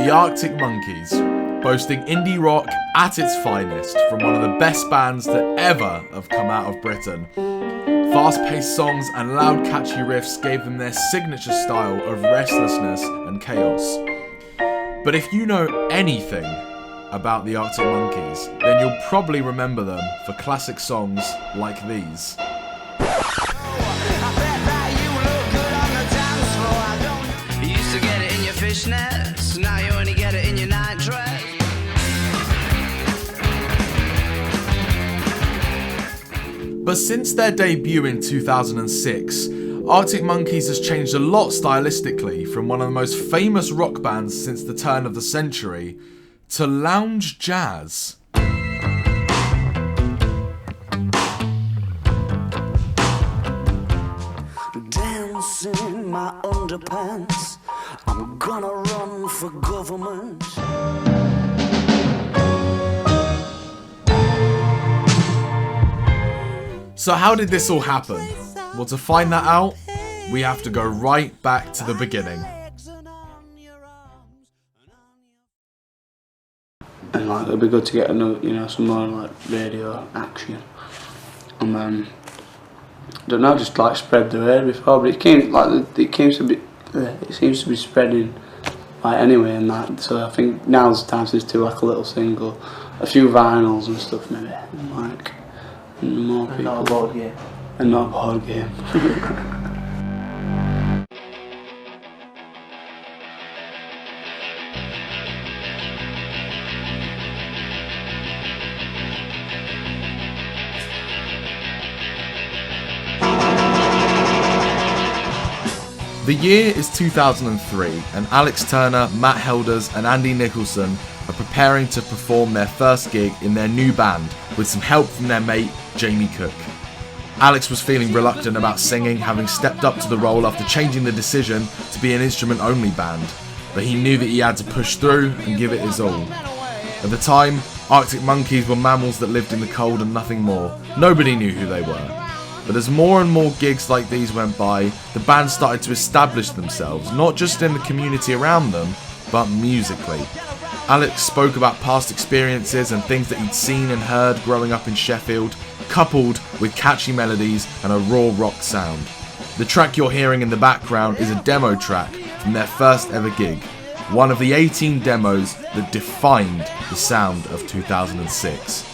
The Arctic Monkeys, boasting indie rock at its finest from one of the best bands that ever have come out of Britain. Fast-paced songs and loud catchy riffs gave them their signature style of restlessness and chaos. But if you know anything about the Arctic Monkeys, then you'll probably remember them for classic songs like these. Fishnets, now you only get it in your night dress. But since their debut in 2006, Arctic Monkeys has changed a lot stylistically from one of the most famous rock bands since the turn of the century to lounge jazz. Dance in my underpants, I'm gonna run for government. So how did this all happen? Well, to find that out, we have to go right back to the beginning. And like it'd be good to get some more like radio action, and then I don't know, just like spread the word before. But it seems to be spreading like anyway, and that. So I think now's the time to do like a little single, a few vinyls and stuff maybe, and like and more people. And not a board game. And not a board game. The year is 2003 and Alex Turner, Matt Helders and Andy Nicholson are preparing to perform their first gig in their new band with some help from their mate Jamie Cook. Alex was feeling reluctant about singing, having stepped up to the role after changing the decision to be an instrument-only band, but he knew that he had to push through and give it his all. At the time, Arctic Monkeys were mammals that lived in the cold and nothing more. Nobody knew who they were. But as more and more gigs like these went by, the band started to establish themselves, not just in the community around them, but musically. Alex spoke about past experiences and things that he'd seen and heard growing up in Sheffield, coupled with catchy melodies and a raw rock sound. The track you're hearing in the background is a demo track from their first ever gig, one of the 18 demos that defined the sound of 2006.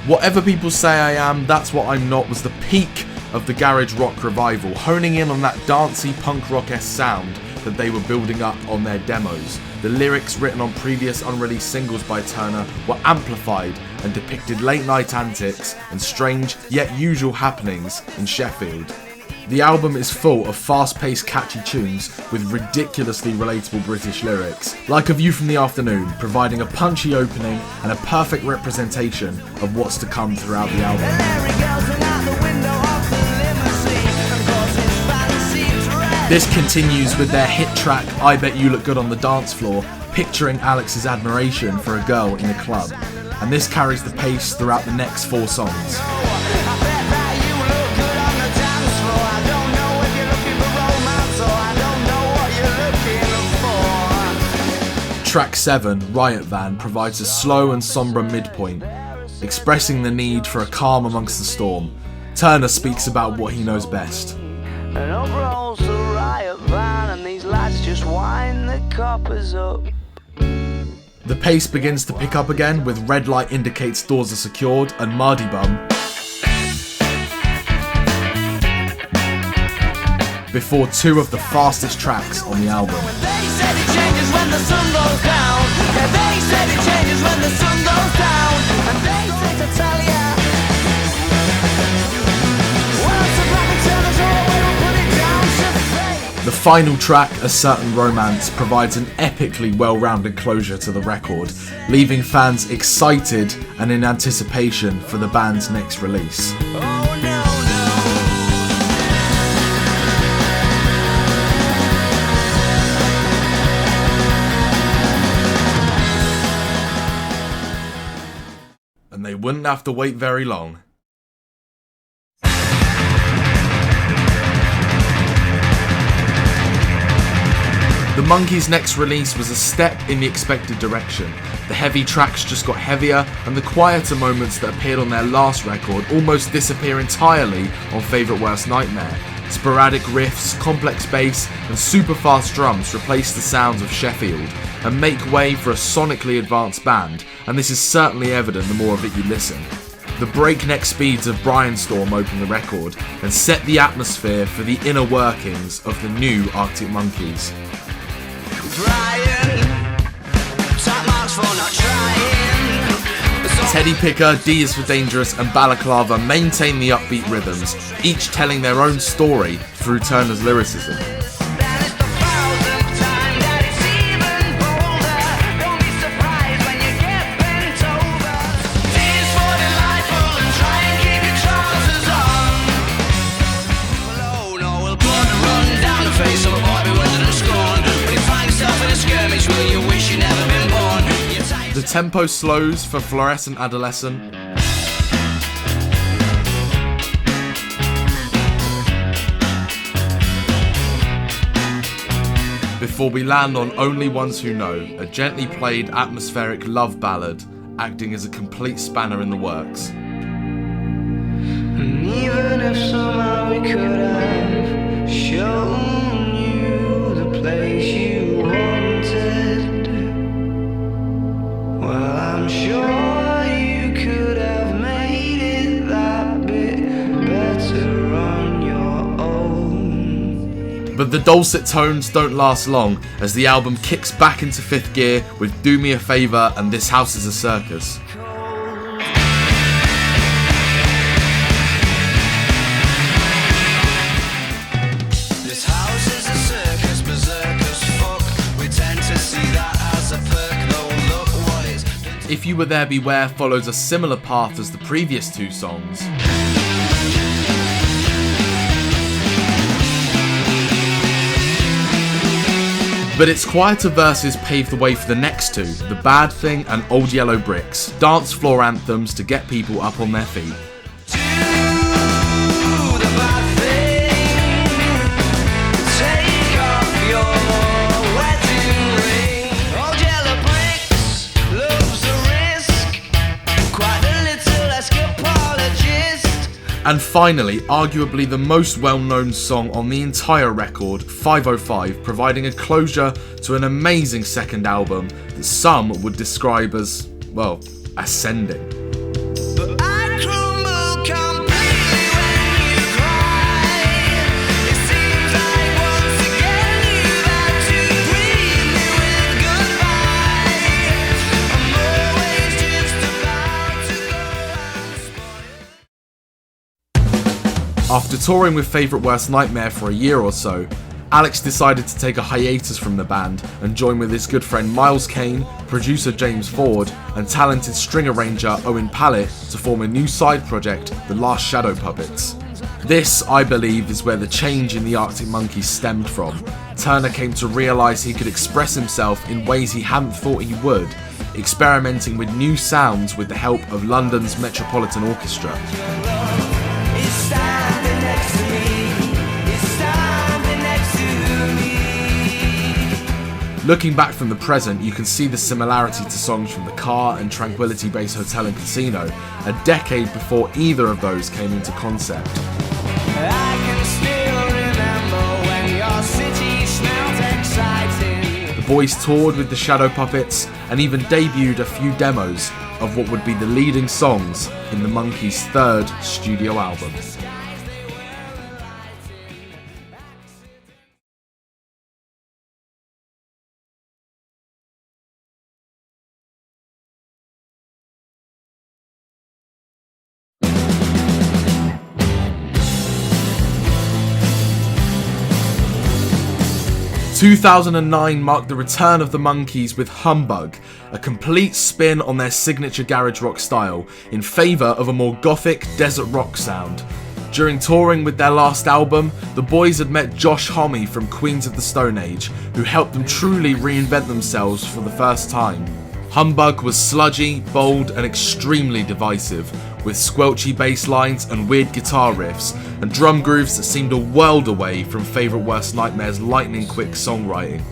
Whatever people say I am, that's what I'm not was the peak of the garage rock revival, honing in on that dancey punk rock-esque sound that they were building up on their demos. The lyrics written on previous unreleased singles by Turner were amplified and depicted late night antics and strange yet usual happenings in Sheffield. The album is full of fast-paced catchy tunes with ridiculously relatable British lyrics, like A View from the Afternoon, providing a punchy opening and a perfect representation of what's to come throughout the album. This continues with their hit track I Bet You Look Good on the Dance Floor, picturing Alex's admiration for a girl in a club, and this carries the pace throughout the next 4 songs. Track 7, Riot Van, provides a slow and sombre midpoint, expressing the need for a calm amongst the storm. Turner speaks about what he knows best. And up rolls the riot van, and these lads just wind the coppers up. The pace begins to pick up again with Red Light Indicates Doors Are Secured and Mardy Bum, before 2 of the fastest tracks on the album. They said it changes when the sun goes down. Yeah, they said it changes when the sun goes down. And they said to tell ya, well, it's a black turn us all, we will put it down to fate. The final track, A Certain Romance, provides an epically well-rounded closure to the record, leaving fans excited and in anticipation for the band's next release. Oh, no, no. wouldn't have to wait very long. The Monkees' next release was a step in the expected direction. The heavy tracks just got heavier, and the quieter moments that appeared on their last record almost disappear entirely on Favourite Worst Nightmare. Sporadic riffs, complex bass, and super fast drums replace the sounds of Sheffield and make way for a sonically advanced band, and this is certainly evident the more of it you listen. The breakneck speeds of Brianstorm open the record and set the atmosphere for the inner workings of the new Arctic Monkeys. Teddy Picker, D is for Dangerous and Balaclava maintain the upbeat rhythms, each telling their own story through Turner's lyricism. The tempo slows for Fluorescent Adolescent. Before we land on Only Ones Who Know, a gently played atmospheric love ballad acting as a complete spanner in the works. And even if somehow we could have shown you the place you wanted, well, I'm sure you could have made it that bit better on your own. But the dulcet tones don't last long as the album kicks back into fifth gear with Do Me a Favour and This House is a Circus. This house is a circus, berserk as fuck. We tend to see that as a perk, though look what it's been. If You Were There Beware follows a similar path as the previous two songs. But its quieter verses paved the way for the next two, The Bad Thing and Old Yellow Bricks, dance floor anthems to get people up on their feet. Do the bad thing. Take off your wedding ring. Old yellow bricks loves the risk. Quite a little escapologist. And finally, arguably the most well-known song on the entire record, 505, providing a closure to an amazing second album that some would describe as, well, ascending. But I crumble completely when you cry. It seems like once again you've had to greet me with goodbye. I'm always just about to go and spoil. After touring with Favourite Worst Nightmare for a year or so, Alex decided to take a hiatus from the band and join with his good friend Miles Kane, producer James Ford, and talented string arranger Owen Pallett to form a new side project, The Last Shadow Puppets. This, I believe, is where the change in the Arctic Monkeys stemmed from. Turner came to realise he could express himself in ways he hadn't thought he would, experimenting with new sounds with the help of London's Metropolitan Orchestra. It's standing next to me. It's standing next to me. Looking back from the present, you can see the similarity to songs from The Car and Tranquility Base Hotel and Casino, a decade before either of those came into concept. I can still remember when your city smelled exciting. The boys toured with the Shadow Puppets and even debuted a few demos of what would be the leading songs in the Monkees' third studio album. "2009 marked the return of the Monkees with Humbug, a complete spin on their signature garage rock style, in favour of a more gothic desert rock sound. During touring with their last album, the boys had met Josh Homme from Queens of the Stone Age, who helped them truly reinvent themselves for the first time. Humbug was sludgy, bold and extremely divisive, with squelchy bass lines and weird guitar riffs, and drum grooves that seemed a world away from Favourite Worst Nightmare's lightning quick songwriting.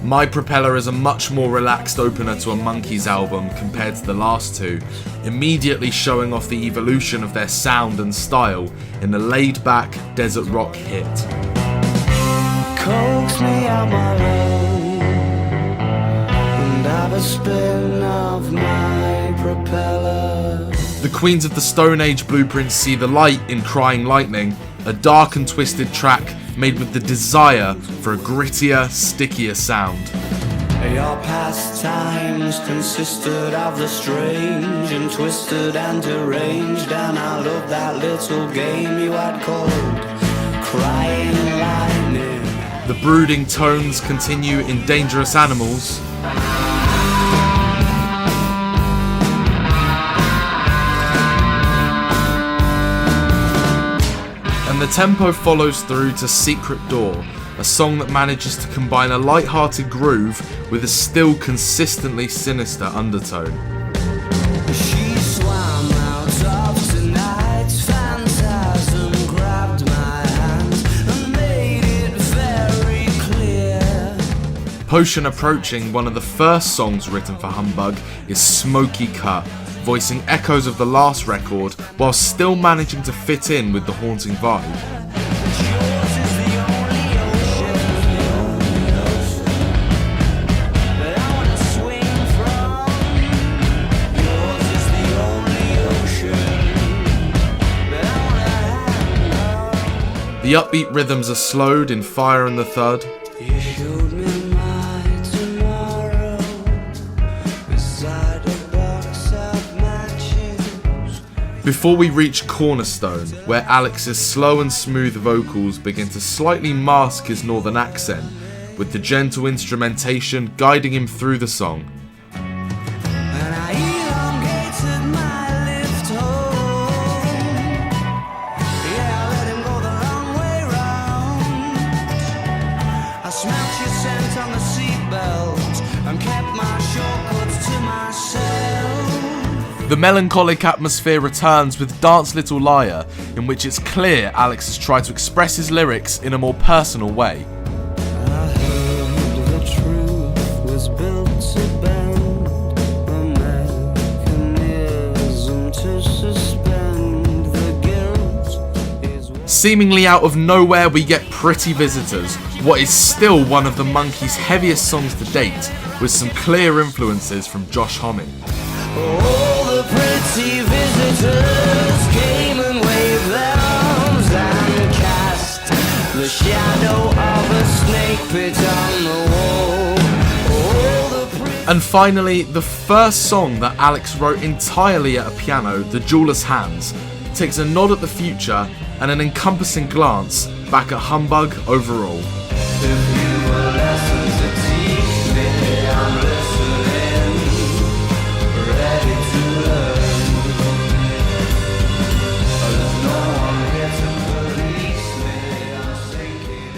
My Propeller is a much more relaxed opener to a Monkees album compared to the last two, immediately showing off the evolution of their sound and style in the laid-back desert rock hit. Coax me out my road and have a spin of my propeller. The Queens of the Stone Age blueprints see the light in Crying Lightning, a dark and twisted track made with the desire for a grittier, stickier sound. Your pastimes consisted of the strange and twisted and deranged, and I love that little game you had called Crying Lightning. The brooding tones continue in Dangerous Animals, and the tempo follows through to Secret Door, a song that manages to combine a light-hearted groove with a still consistently sinister undertone. She swam out of tonight's phantasm, grabbed my hand and made it very clear. Potion Approaching, one of the first songs written for Humbug, is smoky cut, voicing echoes of the last record while still managing to fit in with the haunting vibe. Yours is the only ocean that I wanna swing from. Yours is the only ocean that I wanna handle. The upbeat rhythms are slowed in Fire and the Thud, You showed me my tomorrow beside a box of matches. before we reach Cornerstone, where Alex's slow and smooth vocals begin to slightly mask his northern accent, with the gentle instrumentation guiding him through the song. And I elongated my lift home. Yeah, I let him go the long way round. I smelt your scent on the seatbelt and kept my shortcuts to myself. The melancholic atmosphere returns with Dance Little Liar, in which it's clear Alex has tried to express his lyrics in a more personal way. I heard the truth was built to bend, a mechanism to suspend the guilt is. Seemingly out of nowhere, we get Pretty Visitors, what is still one of the Monkees' heaviest songs to date, with some clear influences from Josh Homme. All the pretty visitors came and waved their arms and cast the shadow of a snake pit on the wall. All the pretty And finally, the first song that Alex wrote entirely at a piano, The Jeweler's Hands, takes a nod at the future and an encompassing glance back at Humbug overall. if you were lessons to teach me, I'm listening, ready to learn. There's no one here to police me, I'm sinking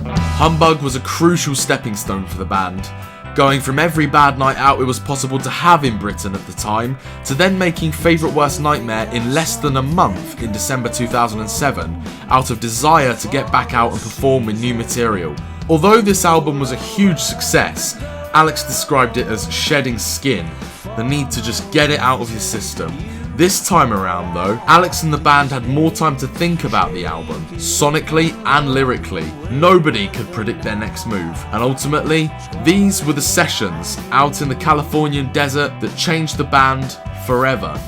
in. Humbug was a crucial stepping stone for the band, going from every bad night out it was possible to have in Britain at the time, to then making Favourite Worst Nightmare in less than a month in December 2007, out of desire to get back out and perform with new material. Although this album was a huge success, Alex described it as shedding skin, the need to just get it out of your system. This time around though, Alex and the band had more time to think about the album, sonically and lyrically. Nobody could predict their next move, and ultimately, these were the sessions out in the Californian desert that changed the band forever.